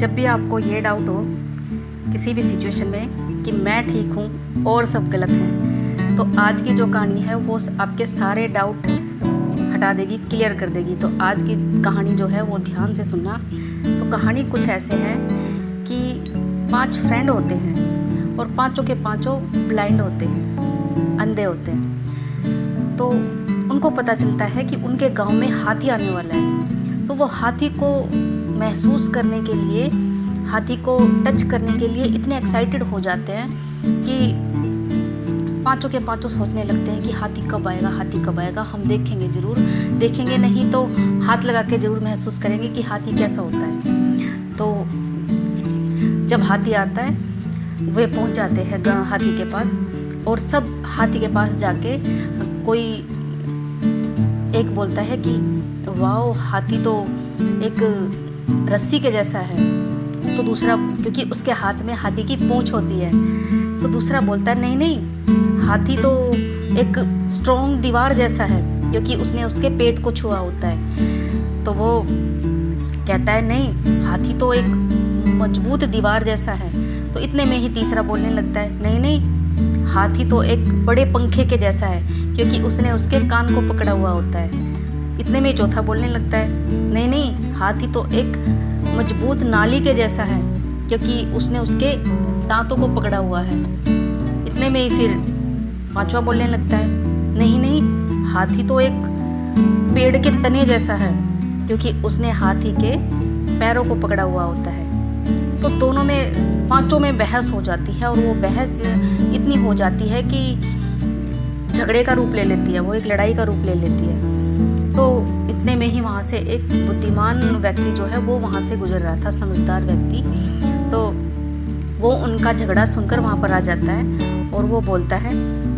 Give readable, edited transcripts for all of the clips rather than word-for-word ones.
जब भी आपको ये डाउट हो किसी भी सिचुएशन में कि मैं ठीक हूँ और सब गलत हैं, तो आज की जो कहानी है वो आपके सारे डाउट हटा देगी, क्लियर कर देगी। तो आज की कहानी जो है वो ध्यान से सुनना। तो कहानी कुछ ऐसे है कि 5 फ्रेंड होते हैं और पांचों के पांचों ब्लाइंड होते हैं, अंधे होते हैं। तो उनको पता चलता है कि उनके गांव में हाथी आने वाला है। तो वो हाथी को महसूस करने के लिए, हाथी को टच करने के लिए इतने एक्साइटेड हो जाते हैं कि पांचों के पांचों सोचने लगते हैं कि हाथी कब आएगा, हाथी कब आएगा, हम देखेंगे ज़रूर, देखेंगे नहीं तो हाथ लगा के ज़रूर महसूस करेंगे कि हाथी कैसा होता है। तो जब हाथी आता है वे पहुंच जाते हैं हाथी के पास, और सब हाथी के पास जाके कोई एक बोलता है कि वाओ, हाथी तो एक रस्सी के जैसा है। तो दूसरा, क्योंकि उसके हाथ में हाथी की पूंछ होती है, तो दूसरा बोलता है नहीं नहीं, हाथी तो एक स्ट्रॉन्ग दीवार जैसा है, क्योंकि उसने उसके पेट को छुआ होता है। तो वो कहता है नहीं, हाथी तो एक मजबूत दीवार जैसा है। तो इतने में ही तीसरा बोलने लगता है नहीं नहीं, हाथी तो एक बड़े पंखे के जैसा है, क्योंकि उसने उसके कान को पकड़ा हुआ होता है। इतने में चौथा बोलने लगता है नहीं नहीं, हाथी तो एक मजबूत नाली के जैसा है, क्योंकि उसने उसके दांतों को पकड़ा हुआ है। इतने में ही फिर पांचवा बोलने लगता है नहीं नहीं, हाथी तो एक पेड़ के तने जैसा है, क्योंकि उसने हाथी के पैरों को पकड़ा हुआ होता है। तो दोनों में, पांचों में बहस हो जाती है, और वो बहस इतनी हो जाती है कि झगड़े का रूप ले लेती है, वो एक लड़ाई का रूप ले लेती है। तो इतने में ही वहाँ से एक बुद्धिमान व्यक्ति जो है वो वहाँ से गुजर रहा था, समझदार व्यक्ति। तो वो उनका झगड़ा सुनकर वहाँ पर आ जाता है, और वो बोलता है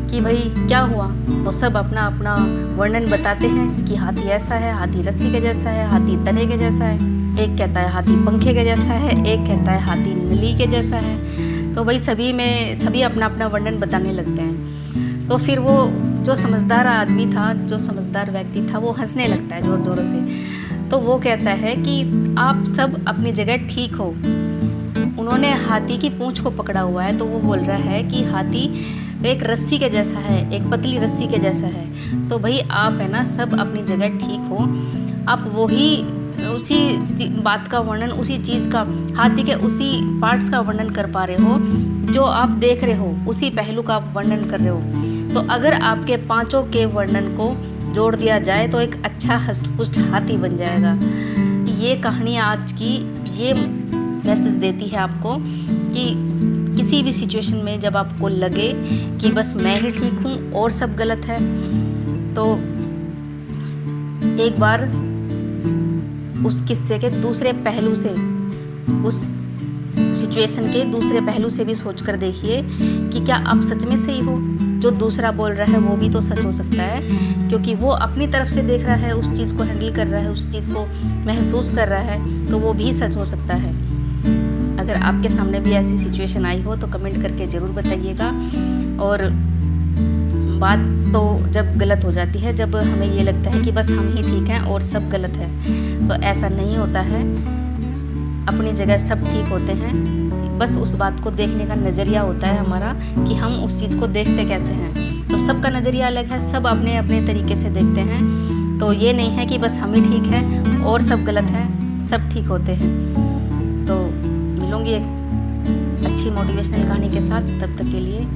कि भाई क्या हुआ। तो सब अपना अपना वर्णन बताते हैं कि हाथी ऐसा है, हाथी रस्सी के जैसा है, हाथी तने के जैसा है, एक कहता है हाथी पंखे के जैसा है, एक कहता है हाथी नली के जैसा है। तो भाई सभी अपना अपना वर्णन बताने लगते हैं। तो फिर वो जो समझदार आदमी था, जो समझदार व्यक्ति था, वो हंसने लगता है ज़ोर ज़ोरों से। तो वो कहता है कि आप सब अपनी जगह ठीक हो। उन्होंने हाथी की पूंछ को पकड़ा हुआ है, तो वो बोल रहा है कि हाथी एक रस्सी के जैसा है, एक पतली रस्सी के जैसा है। तो भाई आप है ना, सब अपनी जगह ठीक हो। आप उसी बात का वर्णन, उसी चीज़ का, हाथी के उसी पार्ट्स का वर्णन कर पा रहे हो जो आप देख रहे हो, उसी पहलू का आप वर्णन कर रहे हो। तो अगर आपके पांचों के वर्णन को जोड़ दिया जाए तो एक अच्छा हष्ट-पुष्ट हाथी बन जाएगा। ये कहानी आज की ये मैसेज देती है आपको कि किसी भी सिचुएशन में जब आपको लगे कि बस मैं ही ठीक हूँ और सब गलत है, तो एक बार उस किस्से के दूसरे पहलू से, उस सिचुएशन के दूसरे पहलू से भी सोच कर देखिए कि क्या आप सच में सही हो। जो दूसरा बोल रहा है वो भी तो सच हो सकता है, क्योंकि वो अपनी तरफ से देख रहा है, उस चीज़ को हैंडल कर रहा है, उस चीज़ को महसूस कर रहा है, तो वो भी सच हो सकता है। अगर आपके सामने भी ऐसी सिचुएशन आई हो तो कमेंट करके ज़रूर बताइएगा। और बात तो जब गलत हो जाती है, जब हमें ये लगता है कि बस हम ही ठीक हैं और सब गलत है, तो ऐसा नहीं होता है। अपनी जगह सब ठीक होते हैं, बस उस बात को देखने का नज़रिया होता है हमारा कि हम उस चीज़ को देखते कैसे हैं। तो सबका नज़रिया अलग है, सब अपने अपने तरीके से देखते हैं। तो ये नहीं है कि बस हम ही ठीक हैं और सब गलत है, सब ठीक होते हैं। तो मिलूँगी एक अच्छी मोटिवेशनल कहानी के साथ, तब तक के लिए